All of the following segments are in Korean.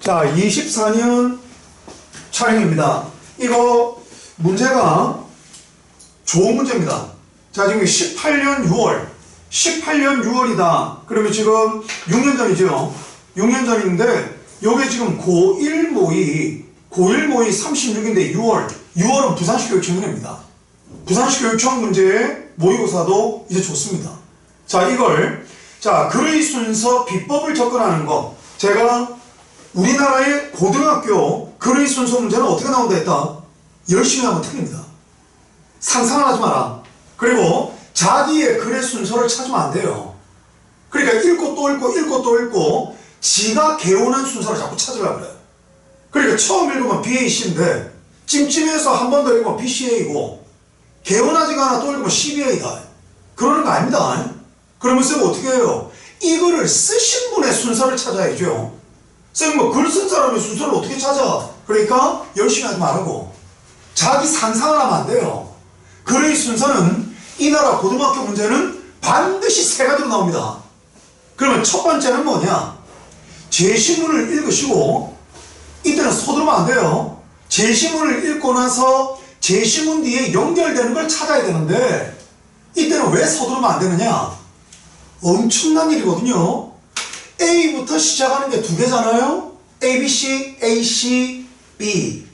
자, 24년 촬영입니다. 이거 문제가 좋은 문제입니다. 자, 지금 18년 6월이다. 그러면 지금 6년 전이죠. 6년 전인데 요게 지금 고1 모의 36인데 6월은 부산시 교육청입니다. 부산시 교육청 문제의 모의고사도 이제 좋습니다. 자, 글의 순서 비법을 접근하는 거. 제가 우리나라의 고등학교 글의 순서 문제는 어떻게 나온다 했다? 열심히 하면 틀립니다. 상상을 하지 마라. 그리고 자기의 글의 순서를 찾으면 안 돼요. 그러니까 읽고 또 읽고 지가 개운한 순서를 자꾸 찾으려고 그래요. 그러니까 처음 읽으면 BAC인데 찜찜해서 한 번 더 읽으면 BCA고 개운하지가 않아 또 읽으면 CBA다. 그러는 거 아닙니다. 그러면 쌤은 어떻게 해요? 이 글을 쓰신 분의 순서를 찾아야죠. 쌤 글 쓴 사람의 순서를 어떻게 찾아? 그러니까 열심히 하지 말라고. 자기 상상을 하면 안 돼요. 글의 순서는 이 나라 고등학교 문제는 반드시 세 가지로 나옵니다. 그러면 첫 번째는 뭐냐? 제시문을 읽으시고, 이때는 서두르면 안 돼요. 제시문을 읽고 나서 제시문 뒤에 연결되는 걸 찾아야 되는데 이때는 왜 서두르면 안 되느냐? 엄청난 일이거든요. A부터 시작하는 게 두 개잖아요. ABC, AC, B.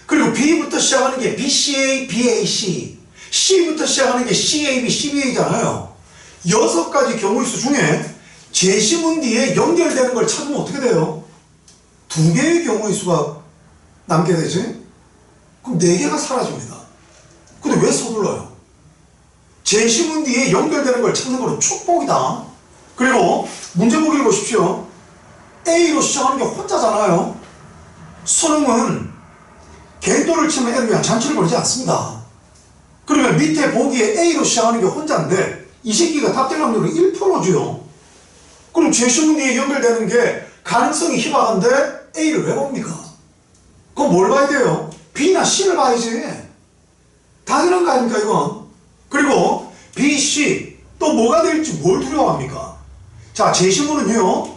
그리고 B부터 시작하는 게 BCA, BAC. C부터 시작하는 게 CAB, CBA잖아요. 6가지 경우의 수 중에 제시문 뒤에 연결되는 걸 찾으면 어떻게 돼요? 2개의 경우의 수가 남게 되지? 그럼 4개가 사라집니다. 근데 왜 서둘러요? 제시문 뒤에 연결되는 걸 찾는 거는 축복이다. 그리고 문제 보기를 보십시오. A로 시작하는 게 혼자잖아요. 수능은 갱도를 치면 N을 위한 잔치를 벌이지 않습니다. 그러면 밑에 보기에 A로 시작하는 게 혼자인데 이 새끼가 답될 확률은 1%죠. 그럼 제시문 뒤에 연결되는 게 가능성이 희박한데 A를 왜 봅니까? 그럼 뭘 봐야 돼요? B나 C를 봐야지. 당연한 거 아닙니까 이건? 그리고 B, C 또 뭐가 될지 뭘 두려워합니까? 자, 제시문은요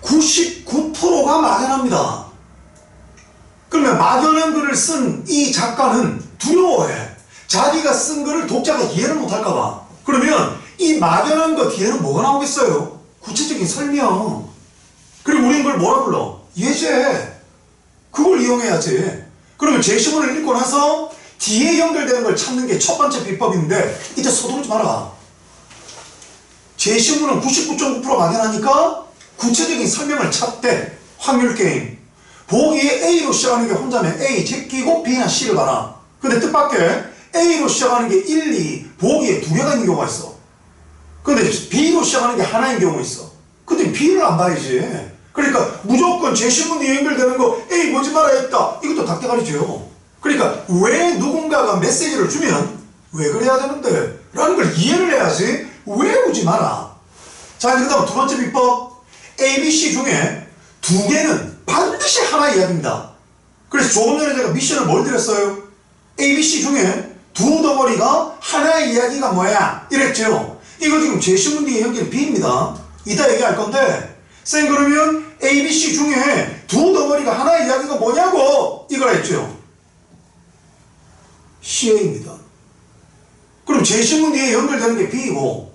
99%가 막연합니다. 그러면 막연한 글을 쓴 이 작가는 두려워해. 자기가 쓴 글을 독자가 이해를 못할까봐. 그러면 이 막연한 거 뒤에는 뭐가 나오겠어요? 구체적인 설명. 그리고 우리는 그걸 뭐라 불러? 예제. 그걸 이용해야지. 그러면 제시문을 읽고 나서 뒤에 연결되는 걸 찾는 게 첫 번째 비법인데 이제 서두르지 마라. 제시문은 99.9% 막연하니까 구체적인 설명을 찾되 확률 게임. 보기에 A로 시작하는 게 혼자면 A 제끼고 B나 C를 봐라. 근데 뜻밖의 A로 시작하는 게 1, 2 보기에 2개가 있는 경우가 있어. 근데 B로 시작하는 게 하나인 경우가 있어. 근데 B를 안 봐야지. 그러니까 무조건 제시문 뒤에 연결되는 거 A 보지 말아야 했다. 이것도 닭대가리죠. 그러니까 왜 누군가가 메시지를 주면 왜 그래야 되는데 라는 걸 이해를 해야지 외우지 마라. 자, 그 다음 두 번째 비법. ABC 중에 2개는 반드시 하나 이야기입니다. 그래서 조금 전에 제가 미션을 뭘 드렸어요? ABC 중에 2 덩어리가 하나의 이야기가 뭐야? 이랬죠. 이거 지금 제시문 뒤에 연결 B입니다. 이따 얘기할 건데 쌤 그러면 ABC 중에 2 덩어리가 하나의 이야기가 뭐냐고 이걸 했죠. CA입니다. 그럼 제시문 뒤에 연결되는 게 B이고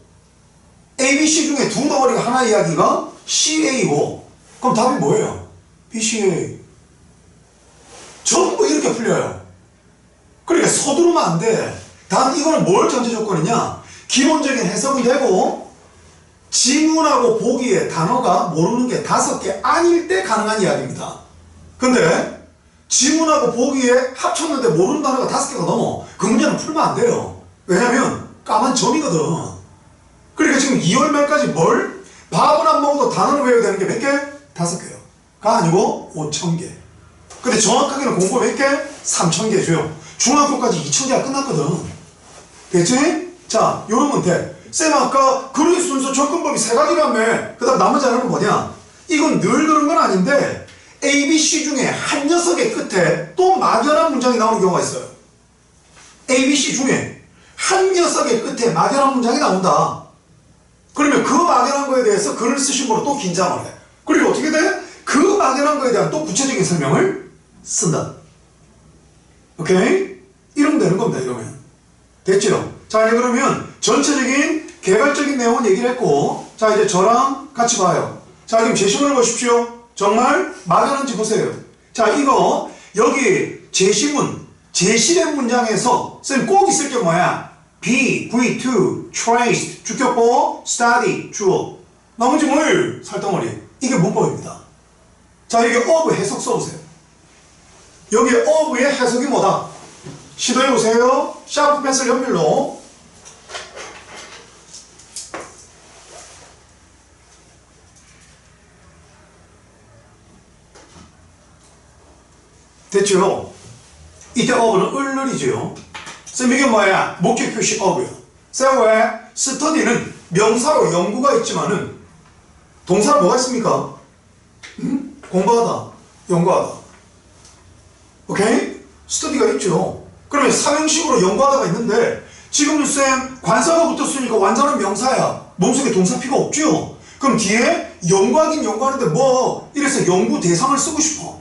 ABC 중에 2 덩어리가 하나의 이야기가 CA고 그럼 답이 뭐예요? BCA. 전부 이렇게 풀려요. 그러니까 서두르면 안 돼. 단 이거는 뭘 전제 조건이냐? 기본적인 해석은 되고 지문하고 보기에 단어가 모르는 게 5개 아닐 때 가능한 이야기입니다. 근데 지문하고 보기에 합쳤는데 모르는 단어가 5개가 넘어. 그 문제는 풀면 안 돼요. 왜냐면 까만 점이거든. 그러니까 지금 2월 말까지 뭘? 밥을 안 먹어도 단어를 외워야 되는 게 몇 개? 5개요. 가 아니고 5,000개. 근데 정확하게는 공부 몇 개? 3,000개죠. 중학교까지 2,000개가 끝났거든. 됐지? 자, 요러면 돼. 쌤 아까 글의 순서 접근법이 3가지라며. 그 다음 나머지 하나는 뭐냐? 이건 늘 그런 건 아닌데 ABC 중에 한 녀석의 끝에 또 막연한 문장이 나오는 경우가 있어요. ABC 중에 한 녀석의 끝에 막연한 문장이 나온다. 그러면 그 막연한 거에 대해서 글을 쓰신 분은 또 긴장을 해. 그리고 어떻게 돼? 그 막연한 거에 대한 또 구체적인 설명을 쓴다. 오케이? 이러면 되는 겁니다. 이러면. 됐죠? 자, 이제 그러면 전체적인 개괄적인 내용은 얘기를 했고, 자, 이제 저랑 같이 봐요. 자, 지금 제시문을 보십시오. 정말 막연한지 보세요. 자, 이거 여기 제시문, 제시된 문장에서 쌤 꼭 있을 게 뭐야? be, V2, traced, 주격보, study, 주어. 나머지 뭘? 살덩어리. 이게 문법입니다. 자, 여기 of 해석 써보세요. 여기 of의 해석이 뭐다? 시도해보세요. 샤프 펜슬 연필로. 됐죠? 이때 of는 을을이죠. 쌤 이게 뭐야? 목적 표시 of요. 쌤 왜? study는 명사로 연구가 있지만은 동사로 뭐가 있습니까? 공부하다, 연구하다. 오케이? study가 있죠. 그러면 삼형식으로 연구하다가 있는데 지금은 쌤 관사가 붙었으니까 완전한 명사야. 몸속에 동사 필요 없죠? 그럼 뒤에 연구하긴 연구하는데 뭐 이래서 연구 대상을 쓰고 싶어.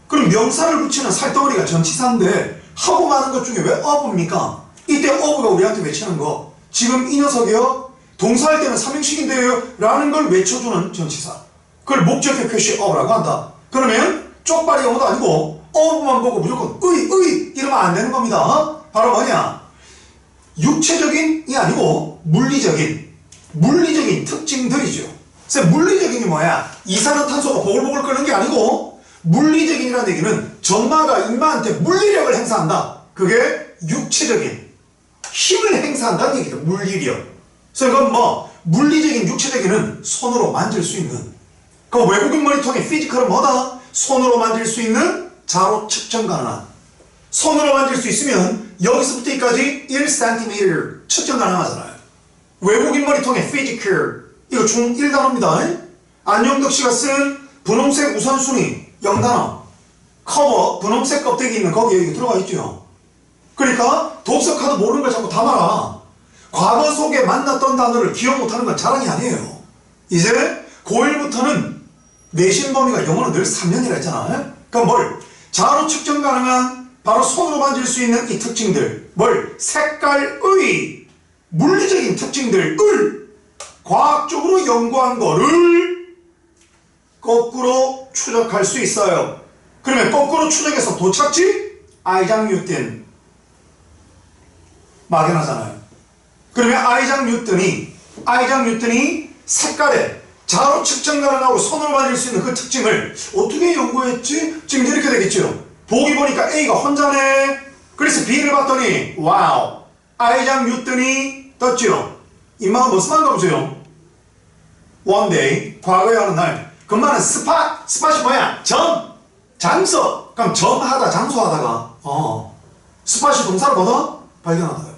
그럼 명사를 붙이는 살덩어리가 전치사인데 하고 많은 것 중에 왜 of입니까? 이때 of가 우리한테 외치는 거 지금 이 녀석이요 동사할 때는 삼형식인데요 라는 걸 외쳐주는 전치사. 그걸 목적의 표시 of라고 한다. 그러면 쪽발이 영어도 아니고 of만 보고 무조건 의 이러면 안 되는 겁니다. 바로 뭐냐? 육체적인이 아니고 물리적인 특징들이죠. 그래서 물리적인이 뭐야? 이산화탄소가 보글보글 끓는 게 아니고 물리적인이라는 얘기는 전마가 인마한테 물리력을 행사한다. 그게 육체적인 힘을 행사한다는 얘기죠. 물리력. 그래서 이건 뭐 물리적인 육체적인은 손으로 만질 수 있는 그 외국인 머리통의 피지컬은 뭐다? 손으로 만질 수 있는 자로 측정 가능한 손으로 만질 수 있으면 여기서부터 여기까지 1cm 측정 가능하잖아요. 외국인 머리통의 피지컬 이거 중1단어입니다. 안영덕 씨가 쓴 분홍색 우선순위 0단어 커버 분홍색 껍데기 있는 거기에 여기 들어가 있죠. 그러니까 독서 카드 모르는 걸 자꾸 담아라. 과거 속에 만났던 단어를 기억 못하는 건 자랑이 아니에요. 이제 고1부터는 내신 범위가 영어는 늘 3년이라 했잖아. 그럼 뭘? 자로 측정 가능한 바로 손으로 만질 수 있는 이 특징들 뭘? 색깔의 물리적인 특징들을 과학적으로 연구한 거를 거꾸로 추적할 수 있어요. 그러면 거꾸로 추적해서 도착지? 아이작 뉴턴 막연하잖아요. 그러면 아이작 뉴턴이 색깔에 자로 측정 가능하고 손으로 만질 수 있는 그 특징을 어떻게 연구했지? 지금 이렇게 되겠죠. 보기 보니까 A가 혼자네. 그래서 B를 봤더니 와우 아이작 뉴턴이 떴죠. 이마가 무슨 말인가 보세요. One day 과거에 하는 날 그만은 스팟이 뭐야? 장소. 그럼 점하다 장소하다가 스팟이 동사를 뭐다? 발견하다.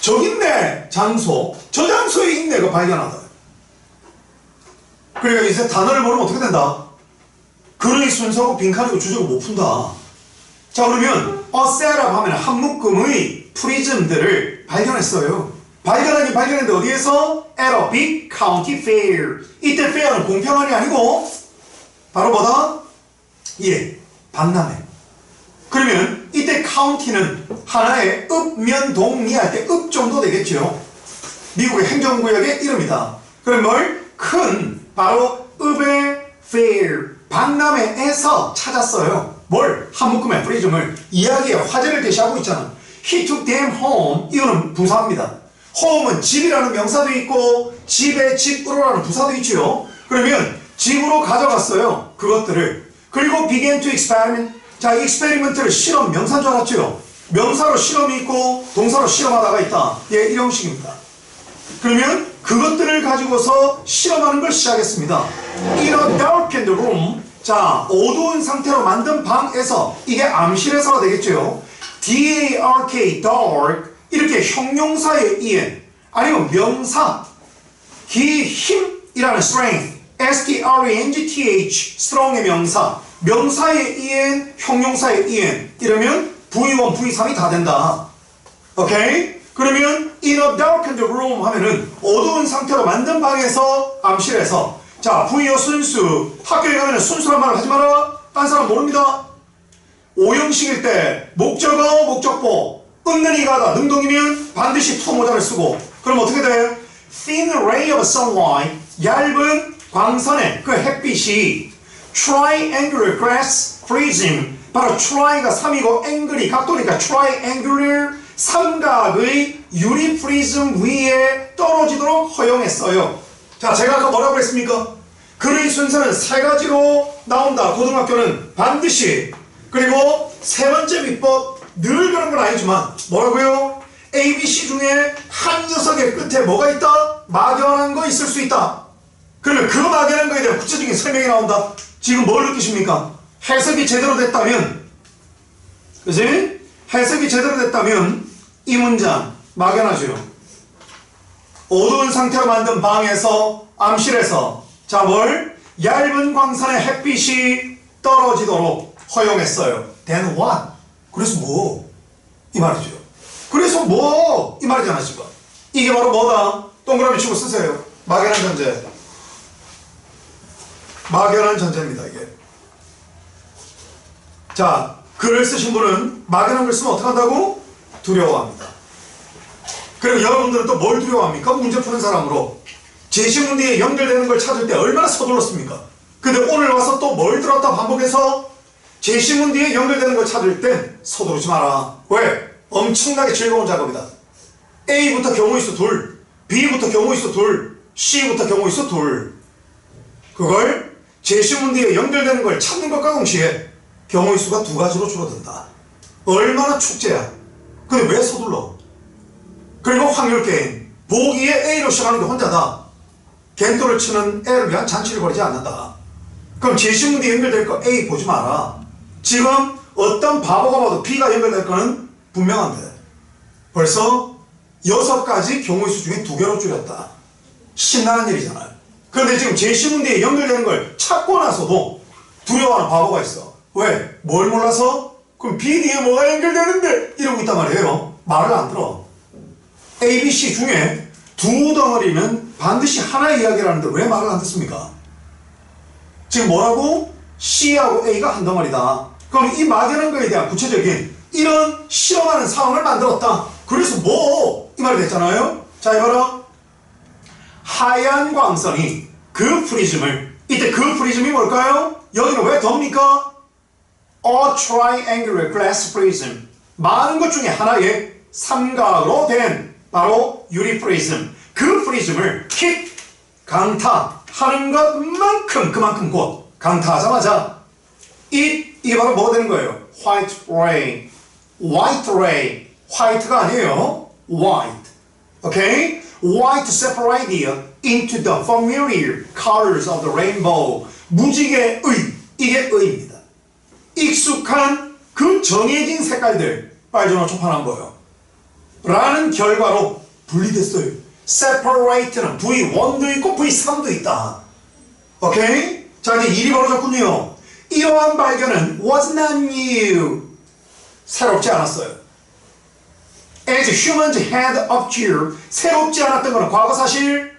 저기 있네 장소 저 장소에 있네 그 발견하다. 그러니까 이제 단어를 모르면 어떻게 된다? 글의 순서고 빈칸이고 주제고 못 푼다. 자 그러면 셋업 하면 한 묶음의 프리즘들을 발견했어요. 발견했는데 어디에서? At a big county fair. 이때 fair는 공평한이 아니고 바로 뭐다? 예, 박람회. 그러면 이때 county는 하나의 읍면동리 할 때 읍 정도 되겠죠. 미국의 행정구역의 이름이다. 그럼 뭘? 큰 바로 읍의 fair 박람회에서 찾았어요. 뭘? 한 묶음의 프리즘을 이야기의 화제를 제시하고 있잖아. He took them home. 이거는 부사입니다. home은 집이라는 명사도 있고 집에 집으로라는 부사도 있죠. 그러면 집으로 가져갔어요. 그것들을. 그리고 began to experiment. 자, experiment를 실험 명사인 줄 알았죠. 명사로 실험이 있고 동사로 실험하다가 있다. 예, 이런 식입니다. 그러면 그것들을 가지고서 실험하는 걸 시작했습니다. In a darkened room. 자, 어두운 상태로 만든 방에서 이게 암실에서가 되겠죠. D-A-R-K, dark. 이렇게 형용사의 en 아니면 명사 힘이라는 strength S-T-R-E-N-G-T-H strong의 명사 명사의 en 형용사의 en 이러면 V1, V3이 다 된다. 오케이? 그러면 in a darkened room 하면은 어두운 상태로 만든 방에서 암실에서 자, 부이어 순수. 학교에 가면 순수란 말을 하지 마라. 딴 사람 모릅니다. 오형식일 때 목적어, 목적보. 은근히 가다 능동이면 반드시 to 모자를 쓰고. 그럼 어떻게 돼? Thin ray of sunlight. 얇은 광선의 그 햇빛이 triangular glass prism. 바로 try가 3이고 angle이 각도니까 triangular 삼각의 유리 프리즘 위에 떨어지도록 허용했어요. 자, 제가 아까 뭐라고 했습니까? 글의 순서는 세 가지로 나온다. 고등학교는 반드시. 그리고 세 번째 비법, 늘 그런 건 아니지만 뭐라고요? ABC 중에 한 녀석의 끝에 뭐가 있다? 막연한 거 있을 수 있다. 그러면 그 막연한 거에 대한 구체적인 설명이 나온다. 지금 뭘 느끼십니까? 해석이 제대로 됐다면, 그지? 해석이 제대로 됐다면 이 문장 막연하죠. 어두운 상태로 만든 방에서 암실에서 자, 뭘? 얇은 광선의 햇빛이 떨어지도록 허용했어요. Then what? 그래서 뭐? 이 말이죠. 그래서 뭐? 이 말이잖아 지금. 이게 바로 뭐다? 동그라미 치고 쓰세요. 막연한 전제. 막연한 전제입니다 이게. 자, 글을 쓰신 분은 막연한 걸 쓰면 어떻게 한다고? 두려워합니다. 그리고 여러분들은 또 뭘 두려워합니까? 문제 푸는 사람으로 제시문제에 연결되는 걸 찾을 때 얼마나 서둘렀습니까? 근데 오늘 와서 또 뭘 들었다 반복해서 제시문제에 연결되는 걸 찾을 땐 서두르지 마라. 왜? 엄청나게 즐거운 작업이다. A부터 경우의 수 둘, B부터 경우의 수 둘, C부터 경우의 수 둘. 그걸 제시문제에 연결되는 걸 찾는 것과 동시에 경우의 수가 두 가지로 줄어든다. 얼마나 축제야. 근데 왜 서둘러? 그리고 확률 게임. 보기에 A로 시작하는 게 혼자다. 겐토를 치는 L을 위한 잔치를 벌이지 않는다. 그럼 제시문제에 연결될 거 A 보지 마라. 지금 어떤 바보가 봐도 B가 연결될 거는 분명한데 벌써 6가지 경우의 수 중에 2개로 줄였다. 신나는 일이잖아요. 그런데 지금 제시문제에 연결되는 걸 찾고 나서도 두려워하는 바보가 있어. 왜? 뭘 몰라서? 그럼 B 뒤에 뭐가 연결되는데? 이러고 있단 말이에요. 말을 안 들어. A, B, C 중에 두 덩어리는 반드시 하나의 이야기라는데 왜 말을 안 듣습니까? 지금 뭐라고? C하고 A가 한 덩어리다. 그럼 이 막연한 거에 대한 구체적인 이런 실험하는 상황을 만들었다. 그래서 뭐? 이 말이 됐잖아요. 자, 이봐라. 하얀 광선이 그 프리즘을, 이때 그 프리즘이 뭘까요? 여기는 왜 덥니까? A triangular glass prism. 많은 것 중에 하나의 삼각으로 된 바로 유리 프리즘. 그 프리즘을 킥 강타하는 것만큼 그만큼 곧 강타하자마자 이게 바로 뭐가 되는 거예요? White ray. White ray. White가 아니에요. White. Okay? White separated into the familiar colors of the rainbow. 무지개의 이게 의입니다. 익숙한 그 정해진 색깔들 빨주노 초판한 거예요. 라는 결과로 분리됐어요. separate는 V1도 있고 V3도 있다. 오케이? 자, 이제 일이 벌어졌군요. 이러한 발견은 was not new. 새롭지 않았어요. As humans had observed. 새롭지 않았던 것은 과거 사실.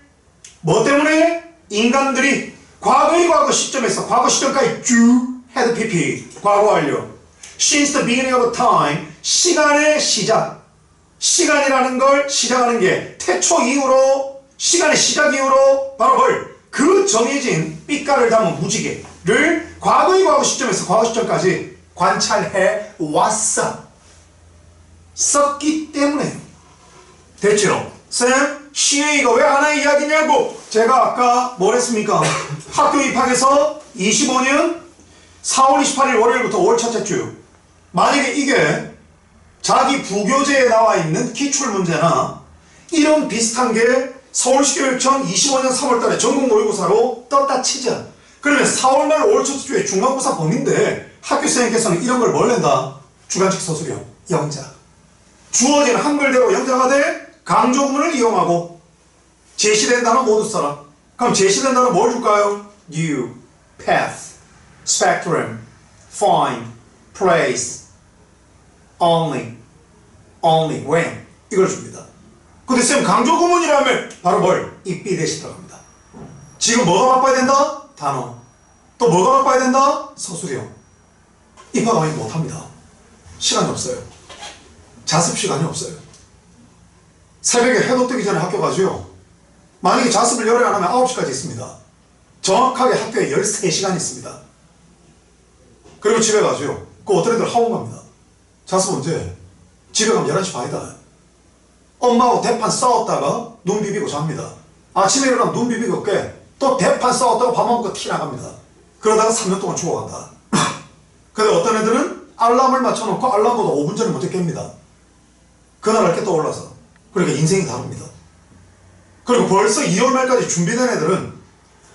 뭐 때문에? 인간들이 과거의 과거 시점에서 과거 시점까지 쭉 had pp. 과거 완료. Since the beginning of time. 시간의 시작. 시간이라는 걸 시작하는 게 태초 이후로 시간의 시작 이후로 바로 그 정해진 빛깔을 담은 무지개를 과거의 과거 시점에서 과거 시점까지 관찰해 왔었기 때문에 됐죠? 쌤, CA가 왜 하나의 이야기냐고 제가 아까 뭘 했습니까? 학교 입학해서 25년 4월 28일 월요일부터 5월 첫째 주 만약에 이게 자기 부교재에 나와 있는 기출문제나 이런 비슷한 게 서울시 교육청 25년 3월달에 전국 모의고사로 떴다 치자. 그러면 4월 말 5월 첫째 주에 중간고사 범위인데 학교선생님께서는 이런 걸 뭘 낸다? 주관식 서술형, 영자. 주어진 한글대로 영자가 돼 강조구문을 이용하고 제시된 단어 모두 써라. 그럼 제시된 단어 뭘 줄까요? new, path, spectrum, find, place, only, when 이걸 줍니다. 근데 쌤 강조구문이라면 바로 뭘? 입비 대시 들어갑니다. 지금 뭐가 바빠야 된다? 단어. 또 뭐가 바빠야 된다? 서술형. 입학 강의 못합니다. 시간이 없어요. 자습 시간이 없어요. 새벽에 해도 뜨기 전에 학교 가죠. 만약에 자습을 열흘 안 하면 9시까지 있습니다. 정확하게 학교에 13시간 있습니다. 그리고 집에 가죠. 그 어떤 애들 학원 갑니다. 자습 언제? 집에 가면 11시 반이다. 엄마하고 대판 싸웠다가 눈 비비고 잡니다. 아침에 일어나면 눈 비비고 깨. 또 대판 싸웠다가 밥 먹고 티 나갑니다. 그러다가 3년 동안 죽어간다. 근데 어떤 애들은 알람을 맞춰놓고 알람보다 5분 전에 먼저 깹니다. 그날 할게 떠올라서. 그러니까 인생이 다릅니다. 그리고 벌써 2월 말까지 준비된 애들은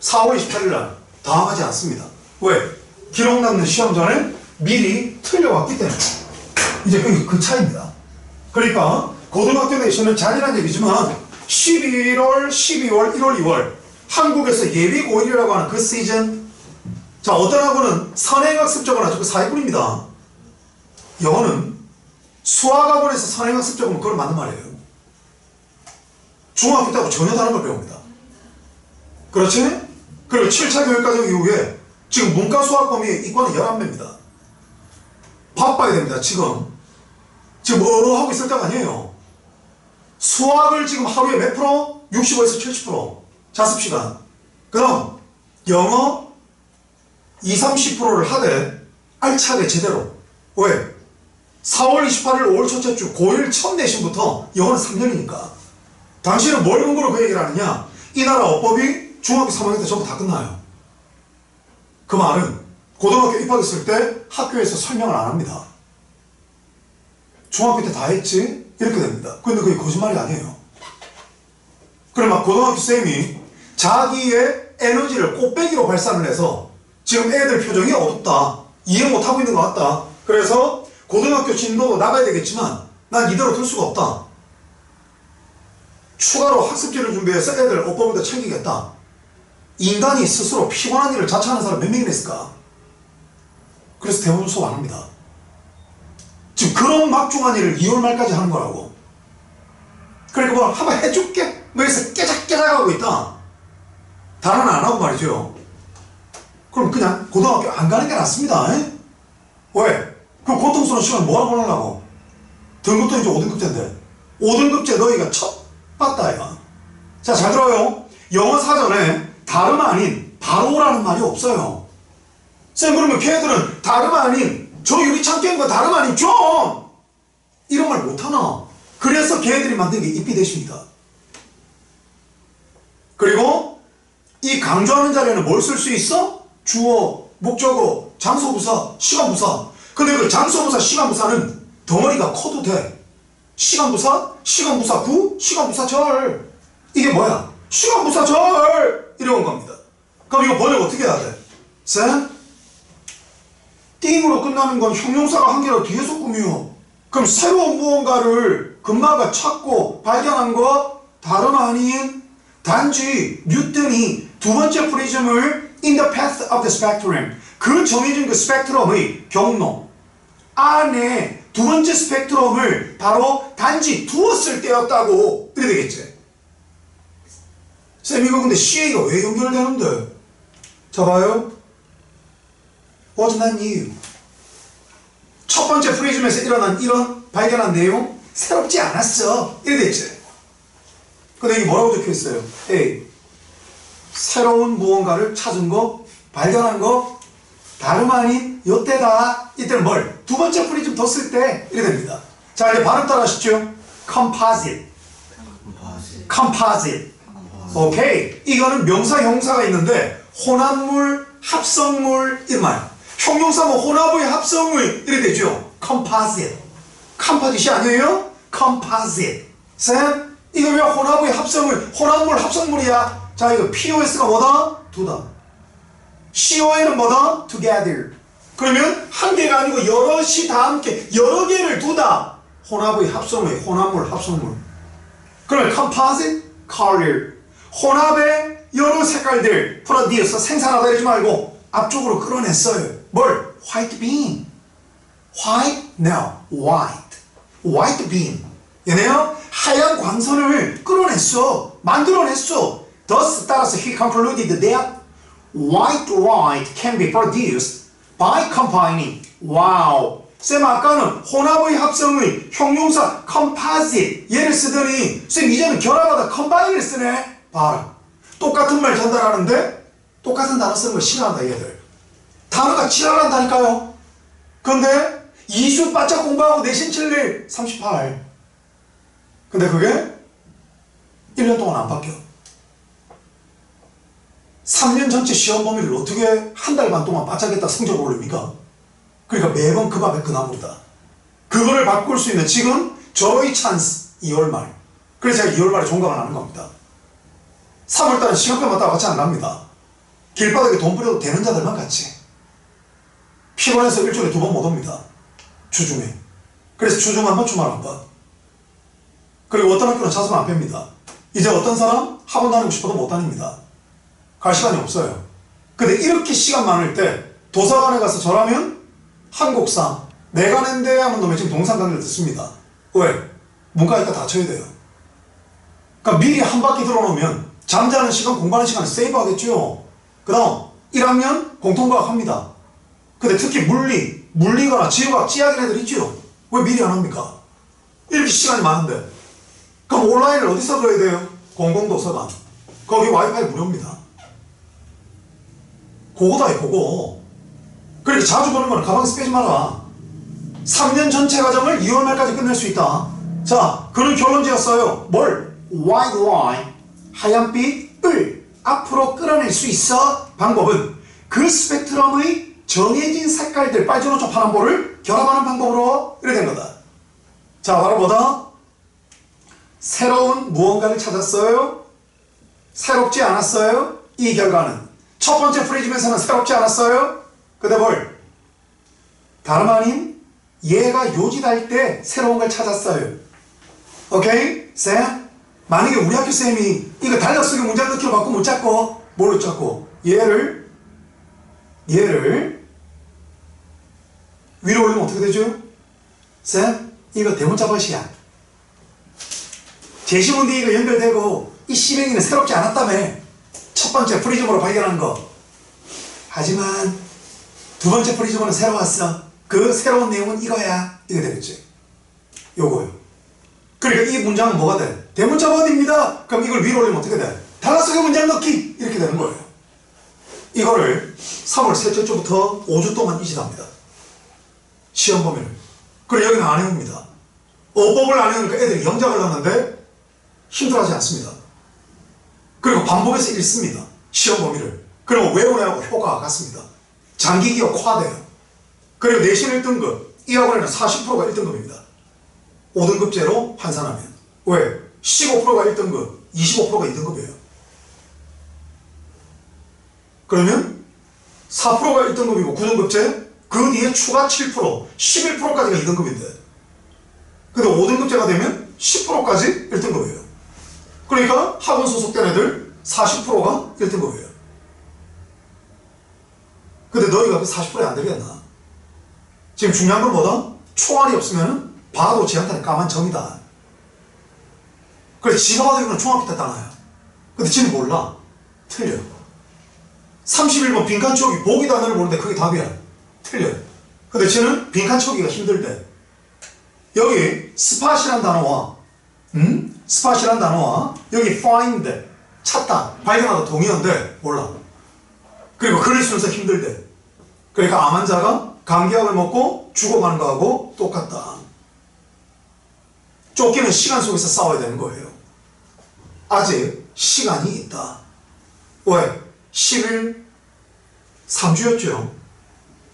4월 28일 날 당황하지 않습니다. 왜? 기록 남는 시험 전에 미리 틀려왔기 때문에. 이제 그 차이입니다. 그러니까 고등학교 내시는 잔인한 얘기지만 11월, 12월, 1월, 2월 한국에서 예비 고1이라고 하는 그 시즌. 자, 어떤 학원은 선행학습적은 아주 그 사기꾼입니다. 영어는 수학학원에서 선행학습적은 그걸 맞는 말이에요. 중학교 때하고 전혀 다른 걸 배웁니다. 그렇지? 그리고 7차 교육과정 이후에 지금 문과 수학 범위의 이과는 11배입니다. 바빠야 됩니다. 지금 하고 있을 때가 아니에요. 수학을 지금 하루에 몇 프로? 65에서 70% 자습시간. 그럼 영어 20, 30%를 하되 알차게 제대로. 왜? 4월 28일 5월 첫째 주 고1 첫 내신부터 영어는 3년이니까. 당신은 뭘 근거로 그 얘기를 하느냐? 이 나라 어법이 중학교 3학년 때 전부 다 끝나요. 그 말은 고등학교 입학했을 때 학교에서 설명을 안 합니다. 중학교 때 다 했지? 이렇게 됩니다. 근데 그게 거짓말이 아니에요. 그래 막 고등학교 쌤이 자기의 에너지를 꽃배기로 발산을 해서 지금 애들 표정이 어둡다. 이해 못하고 있는 것 같다. 그래서 고등학교 진도도 나가야 되겠지만 난 이대로 둘 수가 없다. 추가로 학습지를 준비해서 애들 어법을 더 챙기겠다. 인간이 스스로 피곤한 일을 자처하는 사람 몇 명이나 있을까? 그래서 대부분 수업 안 합니다. 지금 그런 막중한 일을 2월 말까지 하는 거라고. 그러니까 뭐 한번 해줄게 뭐 해서 깨작깨작하고 있다. 단어는 안 하고 말이죠. 그럼 그냥 고등학교 안 가는 게 낫습니다. 에? 왜? 그 고통스러운 시간 뭐하러 보내려고? 등급도 이제 5등급제인데 5등급제 너희가 첫 봤다 이거. 자, 잘 들어요. 영어 사전에 다름 아닌 바로라는 말이 없어요. 쌤, 그러면 걔들은 다름 아닌 저 유리창 깬 거 다름 아닌 좀 이런 말 못하나? 그래서 걔들이 만든 게 입비대시입니다. 그리고 이 강조하는 자리에는 뭘 쓸 수 있어? 주어, 목적어, 장소부사, 시간부사. 근데 그 장소부사, 시간부사는 덩어리가 커도 돼. 시간부사, 시간부사 구, 시간부사 절. 이게 뭐야? 시간부사 절! 이런 겁니다. 그럼 이거 번역 어떻게 해야 돼? 쌤? 띵으로 끝나는 건 형용사가 한 개로 뒤에서 꾸미요. 그럼 새로운 무언가를 금마가 찾고 발견한 거 다름 아닌 단지 뉴턴이 두 번째 프리즘을 in the path of the spectrum, 그 정해진 그 스펙트럼의 경로 안에 두 번째 스펙트럼을 바로 단지 두었을 때였다고. 이래 되겠지. 쌤, 이거 근데 CA가 왜 연결되는데? 자, 봐요. Wasn't that new? 첫 번째 프리즘에서 일어난 이런 발견한 내용 새롭지 않았어. 이래 되겠지. 근데 이게 뭐라고 적혀 있어요? A. 새로운 무언가를 찾은 거, 발견한 거, 다름 아닌 요때다. 이때는 뭘? 두 번째 프리즘 뒀을 때 이래 됩니다. 자, 이제 발음 따라 하시죠. Composite. Composite. 오케이. 이거는 명사, 형사가 있는데 혼합물, 합성물 이런 말. 형용사 뭐 혼합의 합성의 이래 되죠. Composite. Composite이 아니에요? Composite. 쌤, 이거 왜 혼합의 합성의 혼합물, 합성물이야? 자, 이거 POS가 뭐다? 두다. CON은 뭐다? Together. 그러면 한 개가 아니고 여럿이 다 함께 여러 개를 두다. 혼합의 합성의 혼합물, 합성물. 그러면 composite color. 혼합의 여러 색깔들 produce 생산하다 이러지 말고 앞쪽으로 끌어냈어요. 뭘? White beam. White? No. White. White beam. 얘네요? 하얀 광선을 끌어냈어. 만들어냈어. Thus, 따라서 he concluded that white light can be produced by combining. 와우. 쌤 아까는 혼합의 합성의 형용사 composite 얘를 쓰더니 쌤 이제는 결합하다 combine을 쓰네. 봐라. 똑같은 말 전달하는데 똑같은 단어 쓰는 걸 싫어한다 얘들. 단어가 지랄한다니까요. 근데 2주 바짝 공부하고 내신 칠일 38. 근데 그게 1년 동안 안 바뀌어. 3년 전체 시험 범위를 어떻게 한 달 반 동안 바짝 했다 성적을 올립니까? 그러니까 매번 그 밥에 그 나무다. 그거를 바꿀 수 있는 지금 저의 찬스 2월 말. 그래서 제가 2월 말에 종강을 하는 겁니다. 3월달은 시간표마다 같이 안 갑니다. 길바닥에 돈 뿌려도 되는 자들만 같이. 피곤해서 일주일에 2번 못 옵니다. 주중에. 그래서 주중 한 번, 주말 한 번. 그리고 어떤 학교는 차선 안 뺍니다. 이제 어떤 사람 학원 다니고 싶어도 못 다닙니다. 갈 시간이 없어요. 근데 이렇게 시간 많을 때 도서관에 가서 저라면 한국사 내가 낸데 하는 놈이 지금 동영상 강의를 듣습니다. 왜? 문과니까 다 쳐야 돼요. 그러니까 미리 한 바퀴 들어놓으면 잠자는 시간, 공부하는 시간 세이브 하겠죠. 그 다음 1학년 공통과학 합니다. 근데 특히 물리거나 지구과학 찌약인 애들 있죠. 왜 미리 안 합니까? 이렇게 시간이 많은데. 그럼 온라인을 어디서 들어야 돼요? 공공도서관. 거기 와이파이 무료입니다. 그거다 그거. 그렇게 자주 보는 거는 가방에서 빼지 마라. 3년 전체 과정을 2월 말까지 끝낼 수 있다. 자, 그는 결론지었어요. 뭘? white line, 하얀빛을 앞으로 끌어낼 수 있어. 방법은 그 스펙트럼의 정해진 색깔들, 빨주노초 파란보를 결합하는 방법으로 이렇게 된 거다. 자, 바로 뭐다? 새로운 무언가를 찾았어요? 새롭지 않았어요? 이 결과는 첫 번째 프리즘에서는 새롭지 않았어요? 근데 뭘? 다름 아닌 얘가 요지할 때 새로운 걸 찾았어요. 오케이? 쌤? 만약에 우리 학교 쌤이 이거 달력 속에 문장 넣기로 바꾸면 못 잡고 뭘로 잡고 얘를 위로 올리면 어떻게 되죠? 쌤? 이거 대문자 버시야. 제시문제 이거 연결되고 이 시행이는 새롭지 않았다며. 첫 번째 프리즘으로 발견한 거. 하지만 두 번째 프리즘으로는 새로 왔어. 그 새로운 내용은 이거야. 이게 되겠지. 요거요. 그러니까 이 문장은 뭐가 돼? 대문자 버디입니다. 그럼 이걸 위로 올리면 어떻게 돼? 단어 속에 문장 넣기. 이렇게 되는 거예요. 이거를 3월 셋째 주부터 5주 동안 이식합니다. 시험 범위를. 그리고 여기는 안 해옵니다. 어법을 안 해오니까 애들이 영작을 넣는데 힘들어하지 않습니다. 그리고 반복해서 읽습니다. 시험 범위를. 그리고 외우느라고 효과가 같습니다. 장기 기억 과돼요. 그리고 내신 1등급, 이 학원에는 40%가 1등급입니다. 5등급제로 환산하면. 왜? 15%가 1등급, 25%가 2등급이에요. 그러면 4%가 1등급이고 9등급제, 그 뒤에 추가 7%, 11%까지가 2등급인데. 근데 5등급제가 되면 10%까지 1등급이에요. 그러니까 학원 소속된 애들 40%가 1등급이에요. 근데 너희가 그 40%에 안 되겠나? 지금 중요한 건 뭐다? 총알이 없으면 봐도 쟤한테는 까만 점이다. 그래서 지가 봐도 이거는 총알 핏다 따나요. 근데 쟤는 몰라. 틀려. 31번 빈칸 채우기 보기 단어를 모르는데 그게 답이야. 틀려. 근데 쟤는 빈칸 채우기가 힘들대. 여기 스팟이란 단어와 스팟이란 단어와 여기 find 찾다 발견하다 동의어인데 몰라. 그리고 글을 쓰면서 힘들대. 그러니까 암 환자가 감기약을 먹고 죽어가는 거하고 똑같다. 쫓기는 시간 속에서 싸워야 되는 거예요. 아직 시간이 있다. 왜? 10일 3주였죠.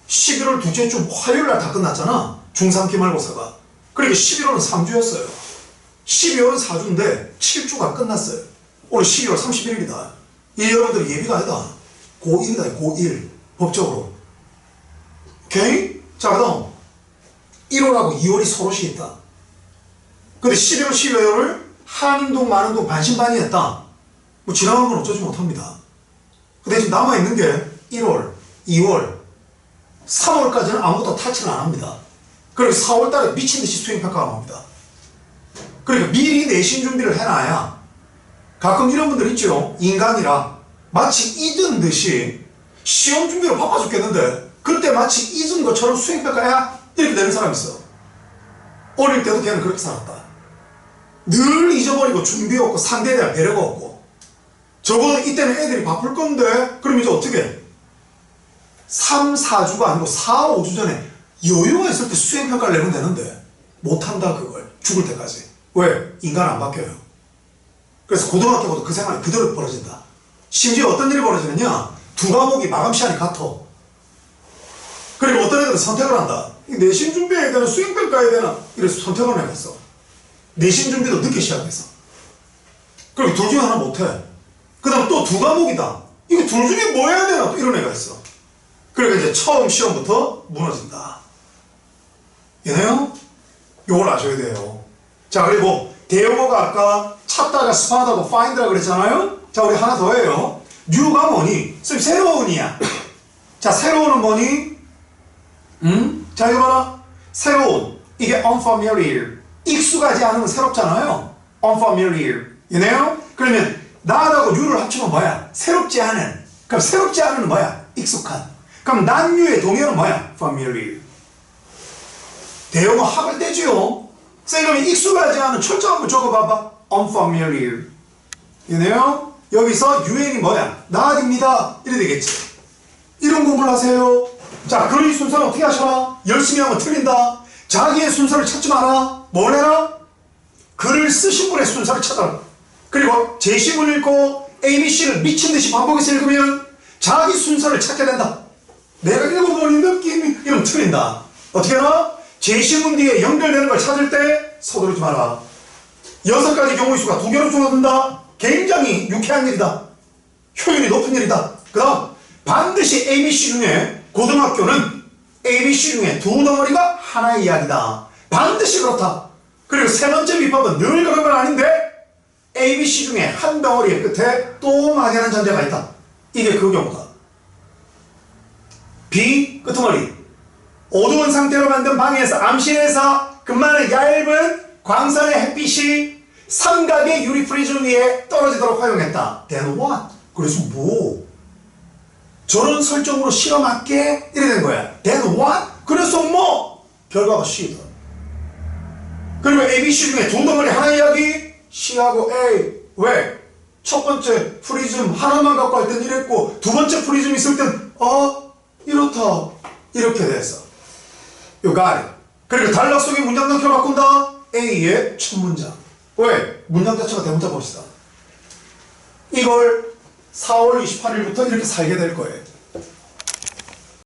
11월 둘째 주 화요일날 다 끝났잖아. 중3 기말고사가. 그러니까 11월은 3주였어요. 12월은 4주인데 7주가 끝났어요. 오늘 12월 31일이다. 이 여러분들 예비가 아니다. 고1이다. 고1 법적으로. 오케이? 자, 그 다음 1월하고 2월이 서로시 있다. 근데 11월 12월을 한운동 만운동 반신반의 했다. 뭐 지나간 건 어쩌지 못합니다. 근데 지금 남아있는 게 1월 2월 3월까지는 아무것도 타치를 안 합니다. 그리고 4월달에 미친듯이 수행평가가 나옵니다. 그러니까 미리 내신 준비를 해놔야 가끔 이런 분들 있죠. 인간이라 마치 잊은 듯이 시험 준비로 바빠 죽겠는데 그때 마치 잊은 것처럼 수행평가야 이렇게 되는 사람이 있어. 어릴 때도 걔는 그렇게 살았다. 늘 잊어버리고 준비 없고 상대에 대한 배려가 없고 적어도 이때는 애들이 바쁠 건데 그럼 이제 어떻게 해? 3, 4주가 아니고 4, 5주 전에 여유가 있을 때 수행평가를 내면 되는데 못한다 그걸 죽을 때까지. 왜? 인간 안 바뀌어요. 그래서 고등학교보다 그 생활이 그대로 벌어진다. 심지어 어떤 일이 벌어지느냐, 두 과목이 마감 시간이 같아. 그리고 어떤 애들은 선택을 한다. 내신 준비해야 되나 수행평가해야 되나 이래서 선택을 해봤어. 내신 준비도 늦게 시작했어. 그리고 둘 중에 하나 못해. 그 다음 또 두 과목이다. 이거 둘 중에 뭐 해야 되나 또 이런 애가 있어. 그러니까 이제 처음 시험부터 무너진다. 얘네요? 요걸 아셔야 돼요. 자, 그리고 대용어가 아까 찾다가 스파하다고 find라고 그랬잖아요. 자, 우리 하나 더 해요. new가 뭐니? 선생님, 새로운이야. 자, 새로운은 뭐니? 자, 이거 봐라. 새로운. 이게 unfamiliar. 익숙하지 않으면 새롭잖아요. unfamiliar. 얘네요? 그러면 not하고 new를 합치면 뭐야? 새롭지 않은. 그럼 새롭지 않은 뭐야? 익숙한. 그럼 not new의 동의어는 뭐야? familiar. 대용어 합을 떼지요. 쌤이 익숙하지 않은 철자 한번 적어봐봐. unfamiliar. 얘네요? 여기서 유행이 뭐야? not입니다. 이래 되겠지. 이런 공부를 하세요. 자, 글의 순서는 어떻게 하셔라? 열심히 하면 틀린다. 자기의 순서를 찾지 마라. 뭘 해라? 글을 쓰신 분의 순서를 찾아라. 그리고 제시문 읽고 ABC를 미친듯이 반복해서 읽으면 자기 순서를 찾게 된다. 내가 읽어보니 느낌이 이러면 틀린다. 어떻게 하나? 제시문 뒤에 연결되는 걸 찾을 때 서두르지 마라. 6가지 경우의 수가 2개로 줄어든다. 굉장히 유쾌한 일이다. 효율이 높은 일이다. 그 다음 반드시 ABC 중에 고등학교는 ABC 중에 두 덩어리가 하나의 이야기다. 반드시 그렇다. 그리고 세 번째 비법은 늘 그런 건 아닌데 ABC 중에 한 덩어리의 끝에 또 막연한 전제가 있다. 이게 그 경우다. B 끄트머리. 어두운 상태로 만든 방에서 암실에서 금만의 얇은 광선의 햇빛이 삼각의 유리 프리즘 위에 떨어지도록 활용했다. Then what? 그래서 뭐? 저런 설정으로 실험할게? 이래 된 거야. Then what? 그래서 뭐? 결과가 C다. 그리고 ABC 중에 두 덩어리 하나 이야기 C하고 A. 왜? 첫 번째 프리즘 하나만 갖고 할 땐 이랬고 두 번째 프리즘 있을 땐 이렇다. 이렇게 됐어. You got it. 그리고 단락 속에 문장 넣기로 바꾼다. A의 첫 문장. 왜? 문장 자체가 대문자 봅시다. 이걸 4월 28일부터 이렇게 살게 될 거예요.